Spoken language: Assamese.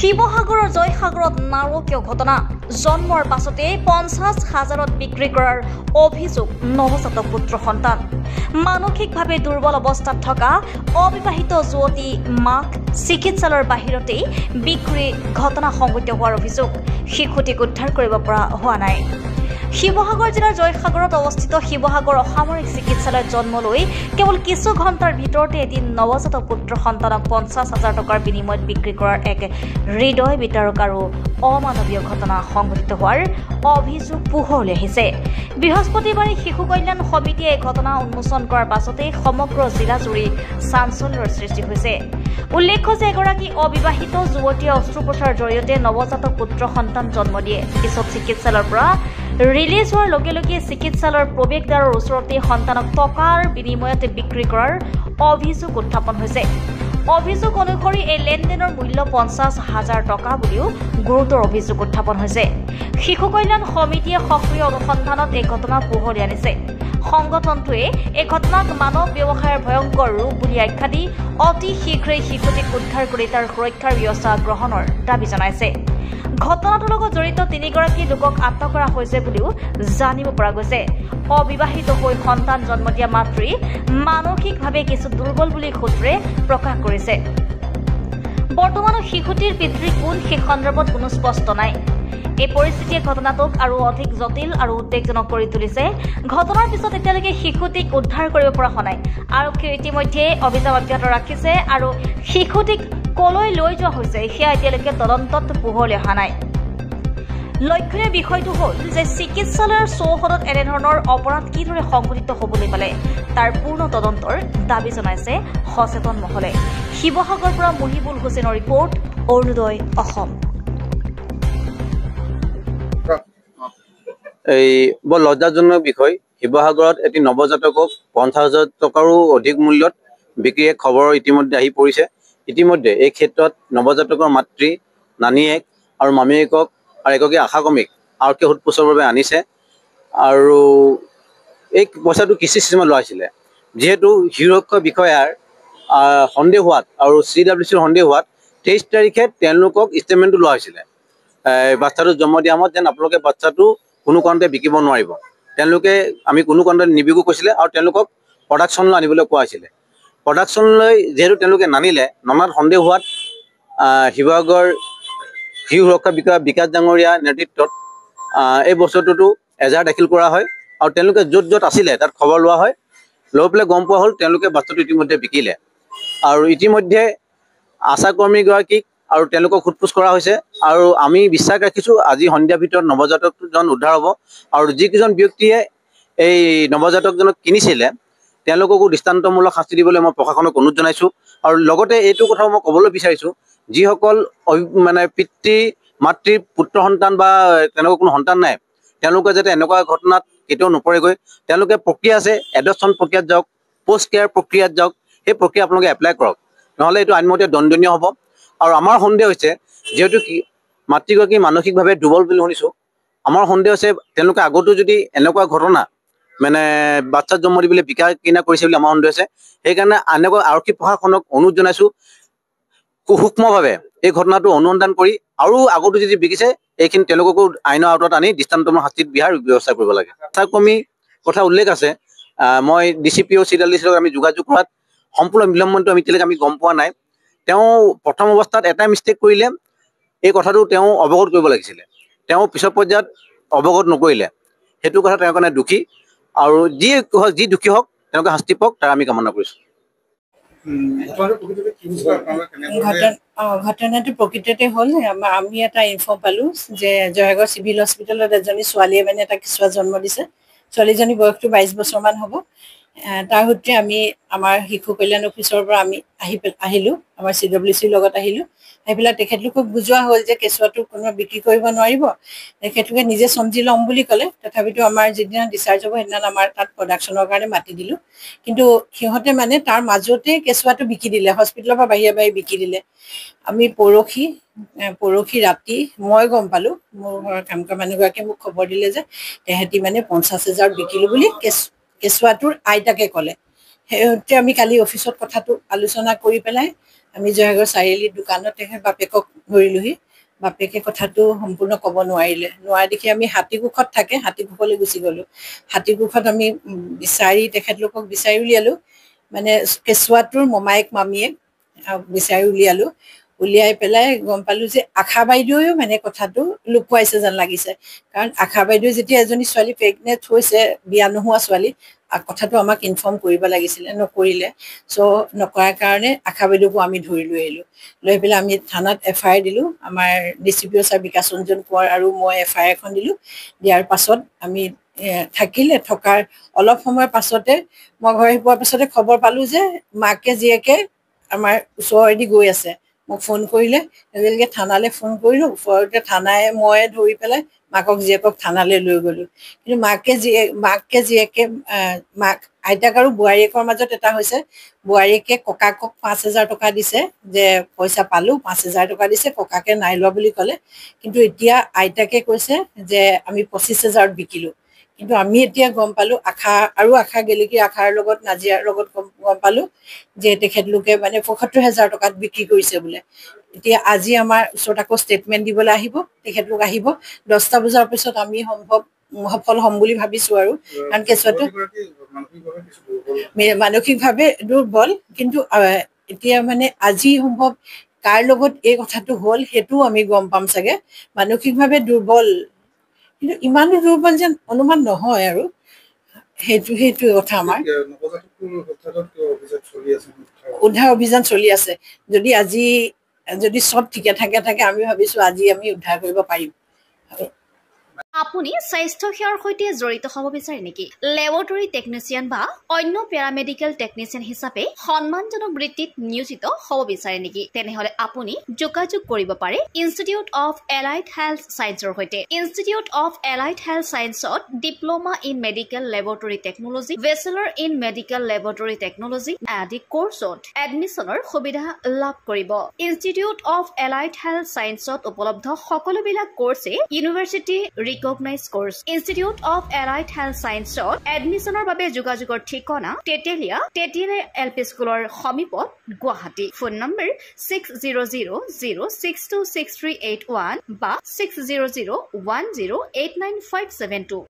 শিৱসাগৰৰ জয়সাগৰত নাৰকীয় ঘটনা জন্মৰ পাছতে 50,000ত বিক্ৰী কৰাৰ অভিযোগ নৱজাতক পুত্ৰ সন্তান মানসিকভাৱে দুৰ্বল অৱস্থাত থকা অবিবাহিত যুৱতী মাক চিকিৎসালয়ৰ বাহিৰতেই বিক্ৰী ঘটনা সংঘটিত হোৱাৰ অভিযোগ শিশুটিক উদ্ধাৰ কৰিব পৰা হোৱা নাই। শিৱসাগৰ জিলাৰ জয়সাগৰত অৱস্থিত শিৱসাগৰ অসামৰিক চিকিৎসালয়ত জন্ম লৈ কেৱল কিছু ঘণ্টাৰ ভিতৰতে এদিন নৱজাতক পুত্ৰ সন্তানক 50,000 টকাৰ বিনিময়ত বিক্ৰী কৰাৰ এক হৃদয় বিতাৰক আৰু অমানৱীয় ঘটনা সংঘটিত হোৱাৰ অভিযোগ পোহৰলৈ আহিছে। বৃহস্পতিবাৰে শিশু কল্যাণ সমিতিয়ে এই ঘটনা উন্মোচন কৰাৰ পাছতে সমগ্ৰ জিলাজুৰি চাঞ্চল্যৰ সৃষ্টি হৈছে। উল্লেখ্য যে এগৰাকী অবিবাহিত যুৱতীয়ে অস্ত্ৰোপচাৰৰ জৰিয়তে নৱজাতক পুত্ৰ সন্তান জন্ম দিয়ে। পিছত চিকিৎসালয়ৰ পৰা ৰিলিজ হোৱাৰ লগে লগে চিকিৎসালয়ৰ প্ৰৱেশদ্বাৰৰ ওচৰতে সন্তানক টকাৰ বিনিময়ত বিক্ৰী কৰাৰ অভিযোগ উত্থাপন হৈছে। অভিযোগ অনুসৰি এই লেনদেনৰ মূল্য 50,000 টকা বুলিও গুৰুতৰ অভিযোগ উত্থাপন হৈছে। শিশু কল্যাণ সমিতিয়ে সক্ৰিয় অনুসন্ধানত এই ঘটনা পোহৰলৈ আনিছে। সংগঠনটোৱে এই ঘটনাক মানৱ ব্যৱসায়ৰ ভয়ংকৰ ৰূপ বুলি আখ্যা দি অতি শীঘ্ৰেই শিশুটিক উদ্ধাৰ কৰি তাৰ সুৰক্ষাৰ ব্যৱস্থা গ্ৰহণৰ দাবী জনাইছে। ঘটনাটোৰ লগত জড়িত 3গৰাকী লোকক আটক কৰা হৈছে বুলিও জানিব পৰা গৈছে। অবিবাহিত হৈ সন্তান জন্ম দিয়া মাতৃ মানসিকভাৱে কিছু দুৰ্বল বুলি সূত্ৰে প্ৰকাশ কৰিছে। বৰ্তমানো শিশুটিৰ পিতৃ কোন সেই সন্দৰ্ভত কোনো স্পষ্ট নাই। এই পৰিস্থিতিয়ে ঘটনাটোক আৰু অধিক জটিল আৰু উদ্বেগজনক কৰি তুলিছে। ঘটনাৰ পিছত এতিয়ালৈকে শিশুটিক উদ্ধাৰ কৰিব পৰা হোৱা নাই। আৰক্ষীয়ে ইতিমধ্যে অভিযান অব্যাহত ৰাখিছে আৰু শিশুটিক কলৈ লৈ যোৱা হৈছে সেয়া এতিয়ালৈকে তদন্তত পোহৰলৈ অহা নাই। লক্ষণীয় বিষয়টো হ'ল যে চিকিৎসালয়ৰ চৌহদত এনেধৰণৰ অপৰাধ কিদৰে সংঘটিত হ'বলৈ পালে তাৰ পূৰ্ণ তদন্তৰ দাবী জনাইছে সচেতন মহলে। শিৱসাগৰৰ পৰা মহিবুল হুছেইনৰ ৰিপৰ্ট, অৰুণোদয় অসম। এই বৰ লজ্জাজনক বিষয়। শিৱসাগৰত এটি নৱজাতকক 50,000 টকাৰো অধিক মূল্যত বিক্ৰীৰ খবৰ ইতিমধ্যে আহি পৰিছে। ইতিমধ্যে এই ক্ষেত্ৰত নৱজাতকৰ মাতৃ, নানীয়েক আৰু মামীয়েকক আৰু এগৰাকী আশাকৰ্মীক আৰক্ষীয়ে সোধপোছৰ বাবে আনিছে। আৰু এই পইচাটো কিস্তি চিষ্টেমত লোৱা হৈছিলে। যিহেতু সুৰক্ষা বিষয়াৰ সন্দেহ হোৱাত আৰু CWCৰ সন্দেহ হোৱাত 23 তাৰিখে তেওঁলোকক ষ্টেটমেণ্টটো লোৱা হৈছিলে। বাচ্চাটো জন্ম দিয়া সময়ত যেন আপোনালোকে বাচ্চাটো কোনো কাৰণতে বিকিব নোৱাৰিব, তেওঁলোকে আমি কোনো কাৰণতে নিবিকো কৈছিলে আৰু তেওঁলোকক প্ৰডাকশ্যনলৈ আনিবলৈ কোৱা হৈছিলে। প্ৰডাকশ্যনলৈ যিহেতু তেওঁলোকে নানিলে, ননাত সন্দেহ হোৱাত শিৱসাগৰ শিশু সুৰক্ষা বিষয়া বিকাশ ডাঙৰীয়া নেতৃত্বত এই বস্তুটোতো এজাহাৰ দাখিল কৰা হয় আৰু তেওঁলোকে য'ত য'ত আছিলে তাত খবৰ লোৱা হয়। লৈ পেলাই গম পোৱা হ'ল তেওঁলোকে বাচ্চাটো ইতিমধ্যে বিকিলে। আৰু ইতিমধ্যে আশাকৰ্মীগৰাকীক আৰু তেওঁলোকক সোধপোছ কৰা হৈছে আৰু আমি বিশ্বাস ৰাখিছোঁ আজি সন্ধিয়াৰ ভিতৰত নৱজাতকজন উদ্ধাৰ হ'ব আৰু যিকেইজন ব্যক্তিয়ে এই নৱজাতকজনক কিনিছিলে তেওঁলোককো দৃষ্টান্তমূলক শাস্তি দিবলৈ মই প্ৰশাসনক অনুৰোধ জনাইছোঁ। আৰু লগতে এইটো কথাও মই ক'বলৈ বিচাৰিছোঁ, যিসকল পিতৃ মাতৃৰ পুত্ৰ সন্তান বা তেওঁলোকৰ কোনো সন্তান নাই, তেওঁলোকে যাতে এনেকুৱা ঘটনাত কেতিয়াও নপৰেগৈ। তেওঁলোকে প্ৰক্ৰিয়া আছে, এডপশ্যন প্ৰক্ৰিয়াত যাওক, পোষ্ট কেয়াৰ প্ৰক্ৰিয়াত যাওক, সেই প্ৰক্ৰিয়া আপোনালোকে এপ্লাই কৰক, নহ'লে এইটো আইনমতে দণ্ডনীয় হ'ব। আৰু আমাৰ সন্দেহ হৈছে যিহেতু মাতৃগৰাকী মানসিকভাৱে দুৰ্বল বুলি শুনিছোঁ, আমাৰ সন্দেহ হৈছে তেওঁলোকে আগতো যদি এনেকুৱা ঘটনা বাচ্চা জন্ম দিবলৈ বিকা কিনা কৰিছে বুলি আমাৰ সন্দেহ হৈছে। সেইকাৰণে এনেকুৱা আৰক্ষী প্ৰশাসনক অনুৰোধ জনাইছোঁ, সূক্ষ্মভাৱে এই ঘটনাটো অনুসন্ধান কৰি আৰু আগতো যদি বিকিছে এইখিনি তেওঁলোককো আইনৰ আওতাত আনি দৃষ্টান্তমূলক শাস্তিত দিয়াৰ ব্যৱস্থা কৰিব লাগে। আশাকৰ্মী কথা উল্লেখ আছে। মই DCPO CWCক আমি যোগাযোগ কৰাত সম্পূৰ্ণ বিলম্বনটো এতিয়ালৈকে আমি গম পোৱা নাই। তেওঁ প্ৰথম অৱস্থাত এটাই মিষ্টেক কৰিলে, এই কথাটো তেওঁ অৱগত কৰিব লাগিছিলে, তেওঁ পিছৰ পৰ্যায়ত অৱগত নকৰিলে। সেইটো কথা তেওঁৰ কাৰণে দুখী আৰু যি দুখী হওক তেওঁলোকে শাস্তি পাওক তাৰ আমি কামনা কৰিছোঁ। ঘটনাটো প্ৰকৃততে হ'ল আমি এটা ইনফৰ্ম পালোঁ যে জয়সাগৰ চিভিল হস্পিটেলত এজনী ছোৱালীয়ে এটা কেঁচুৱা জন্ম দিছে। ছোৱালীজনীৰ বয়সটো 22 বছৰমান হ'ব। তাৰ সূত্ৰে আমি আমাৰ শিশু কল্যাণ অফিচৰ পৰা আমি আহিলোঁ, আমাৰ CWCৰ লগত আহিলোঁ। আহি পেলাই তেখেতলোকক বুজোৱা হ'ল যে কেঁচুৱাটো কোনোবা বিক্ৰী কৰিব নোৱাৰিব, তেখেতলোকে নিজে চম্জি ল'ম বুলি ক'লে। তথাপিতো আমাৰ যিদিনা ডিচাৰ্জ হ'ব সেইদিনা আমাৰ তাত প্ৰডাকশ্যনৰ কাৰণে মাতি দিলোঁ। কিন্তু সিহঁতে তাৰ মাজতে কেঁচুৱাটো বিকি দিলে, হস্পিটেলৰ পৰা বাহিৰে বিকি দিলে। আমি পৰহি ৰাতি মই গম পালোঁ, মোৰ ঘৰৰ কাম কৰা মানুহগৰাকীয়ে মোক খবৰ দিলে যে তেহেঁতি 50,000 বিকিলোঁ বুলি কেঁচুৱাটোৰ আইতাকে ক'লে। সেই আমি কালি অফিচত কথাটো আলোচনা কৰি পেলাই আমি জয়সাগৰ চাৰিআলিৰ দোকানত তেখেত বাপেকক ধৰিলোহি বাপেকে কথাটো সম্পূৰ্ণ ক'ব নোৱাৰা দেখি আমি হাতীকোখত থাকে হাতীকোখলৈ গুচি গ'লোঁ হাতীকোখত আমি তেখেতলোকক বিচাৰি উলিয়ালোঁ মানে কেঁচুৱাটোৰ মমায়েক মামীয়ে বিচাৰি উলিয়াই পেলাই গম পালোঁ যে আশা বাইদেৱেও মানে কথাটো লুকুৱাইছে যেন লাগিছে কাৰণ আশা বাইদেৱে যেতিয়া এজনী ছোৱালী প্ৰেগনেণ্ট হৈছে বিয়া নোহোৱা ছোৱালী কথাটো আমাক ইনফৰ্ম কৰিব লাগিছিলে নকৰিলে চ' নকৰাৰ কাৰণে আশা বাইদেউকো আমি ধৰি লৈ আহিলোঁ লৈ পেলাই আমি থানাত FIR দিলোঁ আমাৰ DCPO ছাৰ বিকাশ ৰঞ্জন কোঁৱৰ আৰু মই FIR এখন দিলোঁ দিয়াৰ পাছত আমি থকাৰ অলপ সময়ৰ পাছতে মই ঘৰ আহি পোৱাৰ পাছতে খবৰ পালোঁ যে মাকে জীয়েকে আমাৰ ওচৰেদি গৈ আছে মোক ফোন কৰিলে এজনীকে থানালৈ ফোন কৰিলোঁ ওচৰতে থানাই মই ধৰি পেলাই মাকক জীয়েকক থানালৈ লৈ গ'লোঁ কিন্তু মাকে জীয়েকে আইতাক আৰু বোৱাৰীয়েকৰ মাজত এটা হৈছে বোৱাৰীয়েকে ককাকক 5,000 টকা দিছে যে পইচা পালোঁ 5,000 টকা দিছে ককাকে নাই লোৱা বুলি ক'লে কিন্তু এতিয়া আইতাকে কৈছে যে আমি 25,000ত বিকিলোঁ কিন্তু আমি এতিয়া গম পালোঁ আশা গেলেকী আশাৰ লগত নাজিয়াৰ লগত গম পালোঁ যে তেখেতলোকে মানে 75,000 টকাত বিক্ৰী কৰিছে বোলে এতিয়া আজি আমাৰ ওচৰত আকৌ ষ্টেটমেণ্ট দিবলৈ আহিব তেখেতলোক আহিব 10টা বজাৰ পিছত আমি সফল হ'ম বুলি ভাবিছোঁ আৰু কাৰণ কেঁচুৱাটো মানসিকভাৱে দুৰ্বল কিন্তু এতিয়া মানে আজি সম্ভৱ কাৰ লগত এই কথাটো হ'ল সেইটোও আমি গম পাম চাগে মানসিকভাৱে দুৰ্বল কিন্তু ইমানো দুৰ্বল যেন অনুমান নহয় আৰু সেইটো কথা আমাৰ উদ্ধাৰ অভিযান চলি আছে যদি চব ঠিকে থাকে আমি ভাবিছোঁ আজি আমি উদ্ধাৰ কৰিব পাৰিম আপুনি স্বাস্থ্য সেৱাৰ সৈতে জড়িত হ'ব বিচাৰে নেকি লেবৰেটৰী টেকনিচিয়ান বা অন্য পেৰামেডিকেল টেকনিচিয়ান হিচাপে সন্মানজনক বৃত্তিত নিয়োজিত হ'ব বিচাৰে নেকি তেনেহলে আপুনি যোগাযোগ কৰিব পাৰে ইনষ্টিটিউট অফ এলাইড হেল্থ সায়েন্সৰ সৈতে ইনষ্টিটিউট অফ এলাইড হেল্থ সায়েন্সত diploma in medical laboratory technology bachelor in medical laboratory technology আদি কোৰ্চত এডমিশনৰ সুবিধা লাভ কৰিব ইনষ্টিটিউট অফ এলাইড হেল্থ সায়েন্সত উপলব্ধ সকলোবিলাক কোৰ্ছে university recognized course Institute of Allied Health Sciences admissioner babe jogajogor thikona Tetelia LP Schoolor Homipot Guwahati phone number 6000626381 ba 6001089572